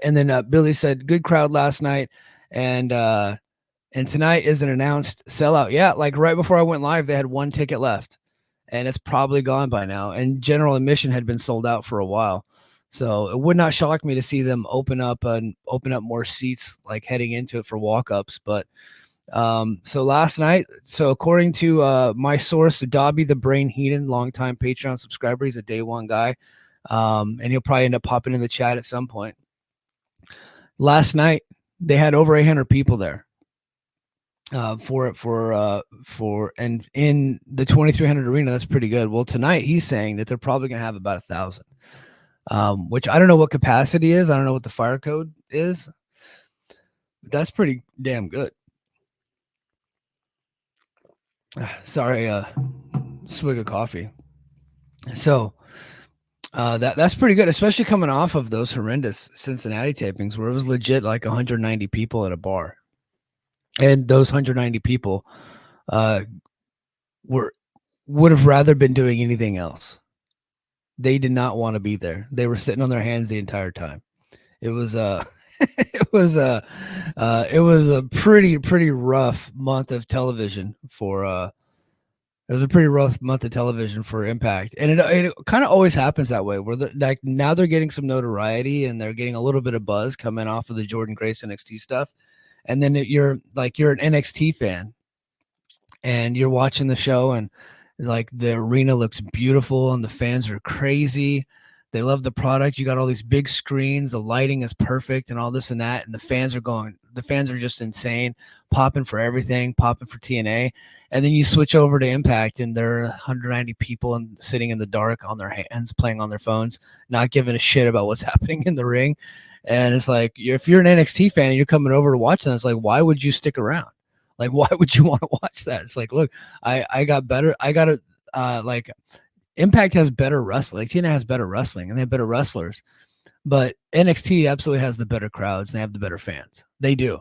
And then Billy said, "Good crowd last night, and tonight is an announced sellout." Yeah, like right before I went live, they had one ticket left, and it's probably gone by now. And general admission had been sold out for a while, so it would not shock me to see them open up more seats, like heading into it for walk-ups. But so last night, so according to my source, Dobby the Brain Heaton, longtime Patreon subscriber, he's a day one guy, and he'll probably end up popping in the chat at some point. Last night, they had over 800 people there and in the 2300 arena. That's pretty good. Well, tonight he's saying that they're probably going to have about 1,000, which I don't know what capacity is. I don't know what the fire code is. But that's pretty damn good. Sorry, swig of coffee. So that's pretty good, especially coming off of those horrendous Cincinnati tapings where it was legit like 190 people at a bar. And those 190 people would have rather been doing anything else. They did not want to be there. They were sitting on their hands the entire time. It was it was a pretty rough month of television for it was a pretty rough month of television for Impact, and it kind of always happens that way. Where like now they're getting some notoriety and they're getting a little bit of buzz coming off of the Jordan Grace NXT stuff, and then you're an NXT fan, and you're watching the show, and like the arena looks beautiful, and the fans are crazy. They love the product. You got all these big screens, the lighting is perfect, and all this and that, and the fans are just insane, popping for everything, popping for TNA. And then you switch over to Impact, and there are 190 people and sitting in the dark on their hands, playing on their phones, not giving a shit about what's happening in the ring. And it's like, if you're an NXT fan and you're coming over to watch that, it's like, why would you stick around? Like, why would you want to watch that? It's like, look, I got better. I got to like Impact has better wrestling. Like TNA has better wrestling and they have better wrestlers, but NXT absolutely has the better crowds and they have the better fans. They do.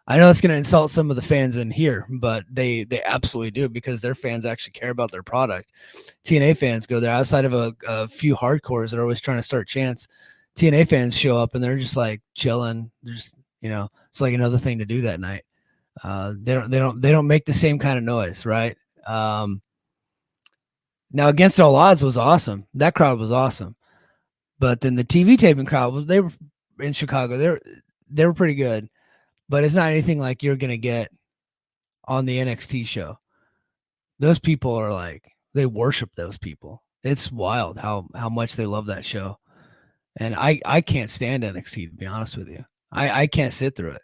I know it's going to insult some of the fans in here, but they absolutely do, because their fans actually care about their product. TNA fans go there outside of a few hardcores that are always trying to start chants. TNA fans show up and they're just like chilling. They're just, it's like another thing to do that night. They don't make the same kind of noise, right? Now, Against All Odds was awesome. That crowd was awesome. But then the TV taping crowd, they were in Chicago. They were pretty good, but it's not anything like you're gonna get on the NXT show. Those people are like, they worship those people. It's wild how much they love that show. And I can't stand NXT, to be honest with you. I can't sit through it.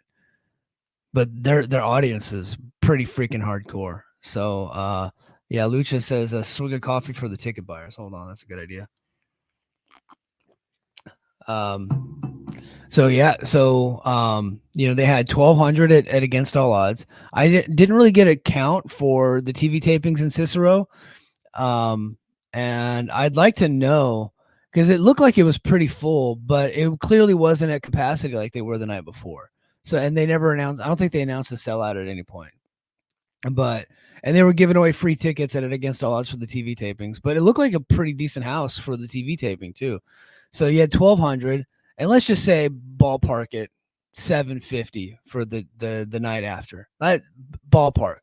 But their audience is pretty freaking hardcore. So yeah, Lucha says a swig of coffee for the ticket buyers. Hold on, that's a good idea. So yeah, they had 1,200 at Against All Odds. I didn't really get a count for the TV tapings in Cicero, and I'd like to know, because it looked like it was pretty full, but it clearly wasn't at capacity like they were the night before. So, and they never announced. I don't think they announced the sellout at any point. And they were giving away free tickets at Against All Odds for the TV tapings, but it looked like a pretty decent house for the TV taping too. So you had 1,200, and let's just say ballpark it 750 for the night after. That ballpark,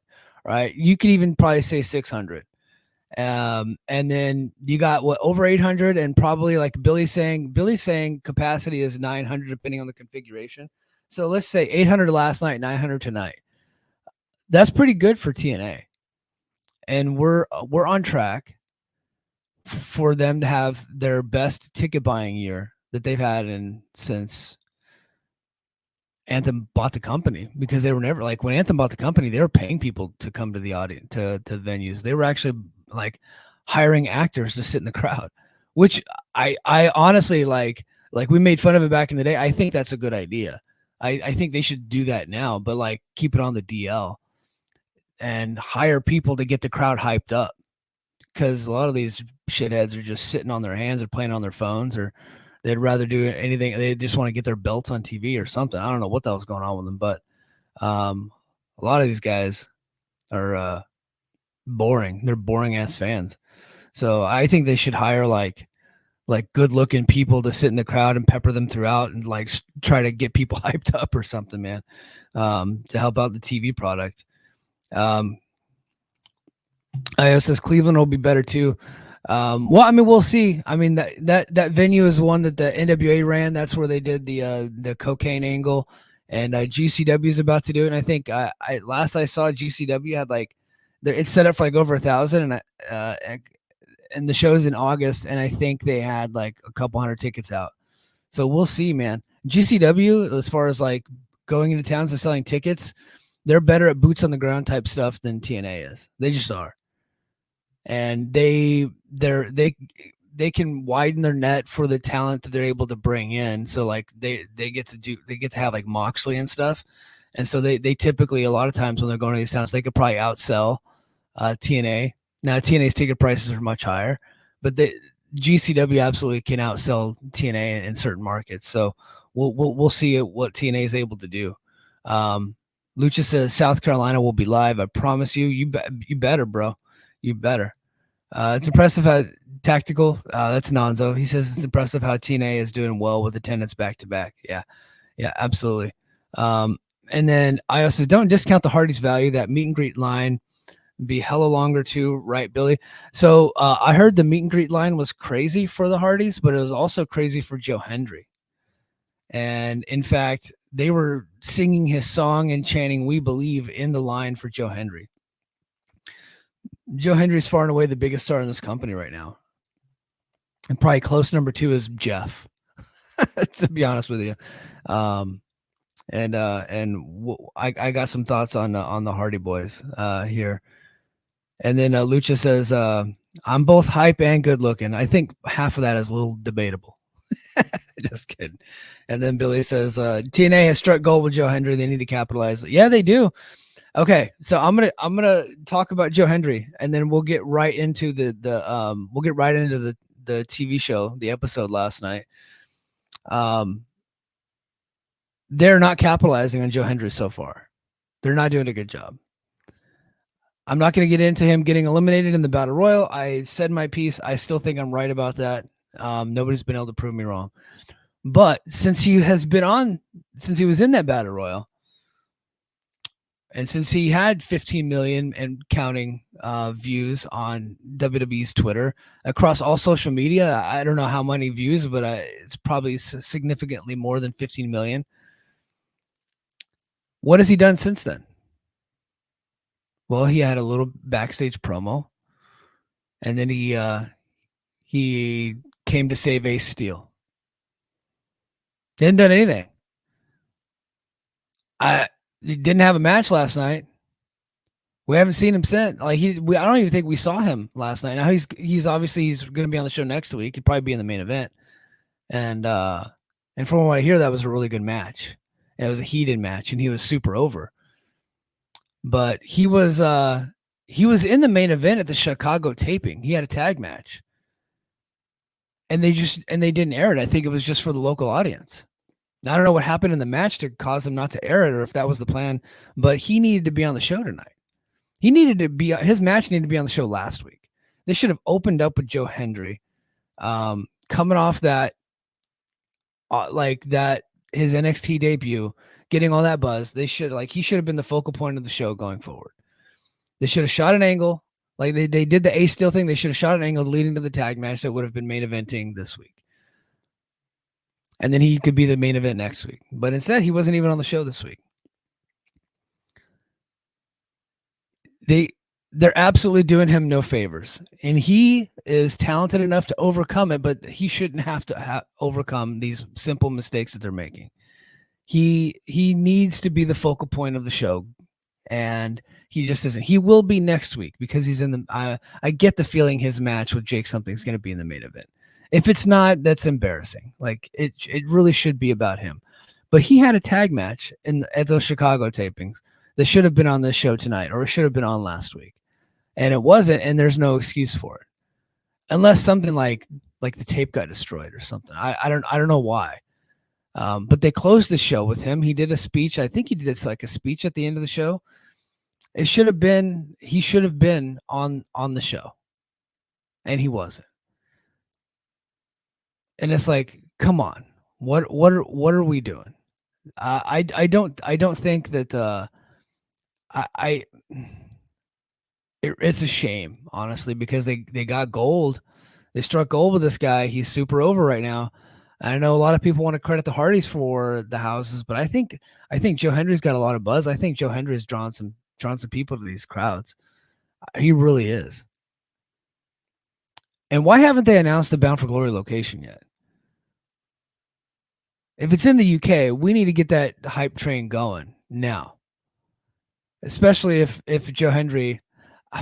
right? You could even probably say 600. And then you got over 800, and probably like Billy's saying capacity is 900 depending on the configuration. So let's say 800 last night, 900 tonight. That's pretty good for TNA. And we're on track for them to have their best ticket buying year that they've had since Anthem bought the company, because they were never, like, when Anthem bought the company, they were paying people to come to the audience, to venues. They were actually like hiring actors to sit in the crowd, which I honestly like we made fun of it back in the day. I think that's a good idea. I think they should do that now, but like keep it on the DL and hire people to get the crowd hyped up, because a lot of these shitheads are just sitting on their hands or playing on their phones, or they'd rather do anything. They just want to get their belts on TV or something. I don't know what the hell's going on with them, but a lot of these guys are boring. They're boring ass fans. So I think they should hire like like good looking people to sit in the crowd and pepper them throughout and like try to get people hyped up or something, man, to help out the TV product. Um, IO says Cleveland will be better too. Well, I mean, we'll see. I mean, that venue is one that the NWA ran. That's where they did the cocaine angle, and GCW is about to do it. And I think I last I saw GCW had like it's set up for like over 1,000, and the show's in August, and I think they had like a couple hundred tickets out. So we'll see, man. GCW, as far as like going into towns and selling tickets, they're better at boots on the ground type stuff than TNA is. They just are. And they can widen their net for the talent that they're able to bring in. So like they get to have like Moxley and stuff. And so they typically, a lot of times when they're going to these towns, they could probably outsell TNA. Now TNA's ticket prices are much higher, but GCW absolutely can outsell TNA in certain markets. So we'll see what TNA is able to do. Lucha says South Carolina will be live. I promise you. You better, bro. You better. It's impressive how tactical. That's Nonzo. He says it's impressive how TNA is doing well with attendance back to back. Yeah, absolutely. And then I says don't discount the Hardy's value. That meet and greet line be hella longer too, right, Billy? So I heard the meet and greet line was crazy for the Hardys, but it was also crazy for Joe Hendry. And in fact, they were singing his song and chanting "We Believe" in the line for Joe Hendry. Joe Hendry is far and away the biggest star in this company right now. And probably close number 2 is Jeff, to be honest with you. I got some thoughts on the Hardy Boys here. And then Lucha says, I'm both hype and good looking. I think half of that is a little debatable. Just kidding. And then Billy says, TNA has struck gold with Joe Hendry. They need to capitalize. Yeah, they do. Okay, so I'm gonna talk about Joe Hendry, and then we'll get right into the TV show, the episode last night. They're not capitalizing on Joe Hendry so far. They're not doing a good job. I'm not going to get into him getting eliminated in the Battle Royal. I said my piece. I still think I'm right about that. Nobody's been able to prove me wrong. But since he was in that Battle Royal, and since he had 15 million and counting views on WWE's Twitter across all social media, I don't know how many views, but it's probably significantly more than 15 million. What has he done since then? Well, he had a little backstage promo, and then he came to save Ace Steel. Didn't done anything. He didn't have a match last night. We haven't seen him since. Like I don't even think we saw him last night. Now he's obviously going to be on the show next week. He'd probably be in the main event. And from what I hear, that was a really good match. It was a heated match, and he was super over. But he was in the main event at the Chicago taping. He had a tag match, and they didn't air it. I think it was just for the local audience. I don't know what happened in the match to cause him not to air it, or if that was the plan. But he needed to be on the show tonight. His match needed to be on the show last week. They should have opened up with Joe Hendry, coming off that, his NXT debut, getting all that buzz. He should have been the focal point of the show going forward. They should have shot an angle like they did the Ace Steel thing. They should have shot an angle leading to the tag match that would have been main eventing this week. And then he could be the main event next week. But instead, he wasn't even on the show this week. They're absolutely doing him no favors. And he is talented enough to overcome it, but he shouldn't have to overcome these simple mistakes that they're making. He needs to be the focal point of the show, and he just isn't. He will be next week because he's in the I get the feeling his match with Jake something's going to be in the main event. If it's not, that's embarrassing. Like it really should be about him. But he had a tag match at those Chicago tapings that should have been on this show tonight, or it should have been on last week. And it wasn't, and there's no excuse for it. Unless something like the tape got destroyed or something. I don't know why. But they closed the show with him. He did a speech. I think he did like a speech at the end of the show. He should have been on the show. And he wasn't. And it's like, come on, what are we doing? I don't think that I it's a shame, honestly, because they got gold. They struck gold with this guy. He's super over right now. I know a lot of people want to credit the Hardys for the houses, but I think Joe Hendry's got a lot of buzz. I think Joe Hendry's drawn some people to these crowds. He really is. And why haven't they announced the Bound for Glory location yet? If it's in the UK, we need to get that hype train going now. Especially if Joe Hendry,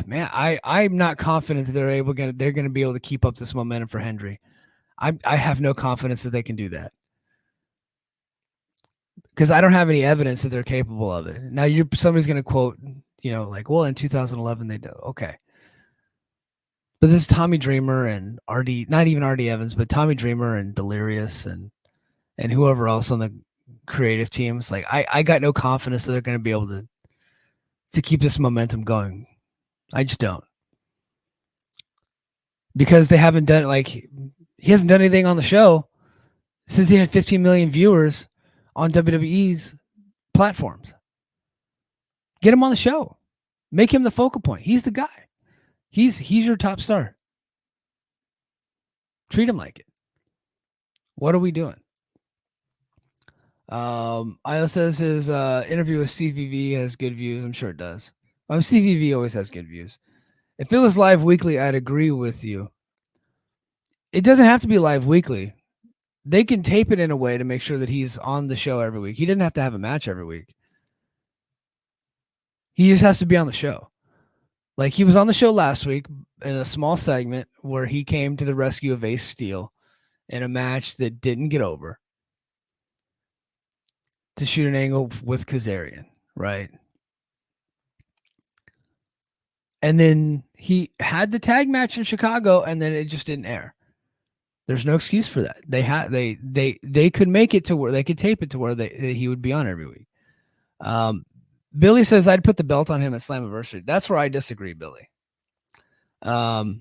man, I'm not confident that they're gonna be able to keep up this momentum for Hendry. I have no confidence that they can do that because I don't have any evidence that they're capable of it. Now somebody's gonna quote, like, well, in 2011 they do. Okay, but this is Tommy Dreamer and RD, not even RD Evans, but Tommy Dreamer and Delirious and whoever else on the creative teams. Like I got no confidence that they're gonna be able to keep this momentum going. I just don't. Because they haven't done like he hasn't done anything on the show since he had 15 million viewers on WWE's platforms. Get him on the show. Make him the focal point. He's the guy. He's your top star. Treat him like it. What are we doing? Io says his interview with CVV has good views. I'm sure it does. CVV always has good views. If it was live weekly, I'd agree with you. It doesn't have to be live weekly. They can tape it in a way to make sure that he's on the show every week. He didn't have to have a match every week. He just has to be on the show. Like he was on the show last week in a small segment where he came to the rescue of Ace Steel in a match that didn't get over to shoot an angle with Kazarian, right? And then he had the tag match in Chicago, and then it just didn't air. There's no excuse for that. They could make it to where they could tape it to where he would be on every week. Billy says I'd put the belt on him at Slammiversary. That's where I disagree, Billy. I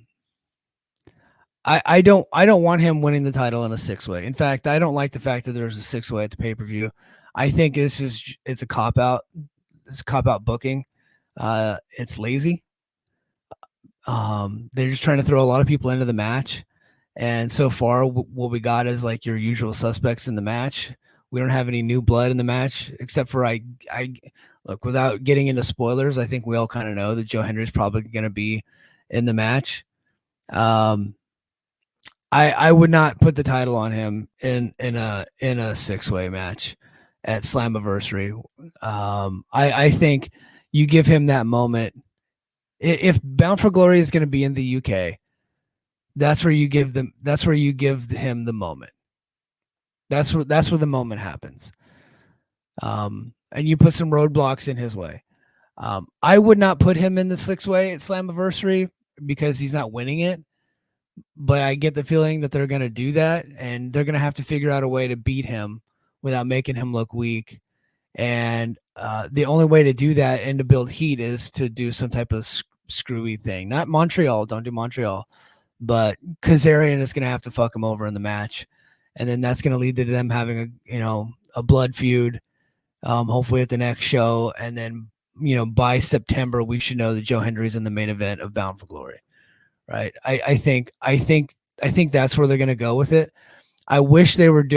don't want him winning the title in a 6-way. In fact, I don't like the fact that there's a 6-way at the pay-per-view. I think it's a cop-out. It's a cop-out booking. It's lazy. They're just trying to throw a lot of people into the match. And so far, what we got is like your usual suspects in the match. We don't have any new blood in the match, except for I look, without getting into spoilers, I think we all kind of know that Joe Hendry is probably going to be in the match. I would not put the title on him in a 6-way match at Slammiversary. I think you give him that moment. If Bound for Glory is going to be in the UK, that's where you give him the moment. That's where the moment happens. And you put some roadblocks in his way. I would not put him in the 6-way at Slammiversary because he's not winning it. But I get the feeling that they're going to do that, and they're going to have to figure out a way to beat him without making him look weak. And the only way to do that and to build heat is to do some type of screwy thing. Not Montreal. Don't do Montreal. But Kazarian is going to have to fuck him over in the match. And then that's going to lead to them having a blood feud, hopefully at the next show. And then, by September, we should know that Joe Hendry's in the main event of Bound for Glory. Right. I think that's where they're going to go with it. I wish they were doing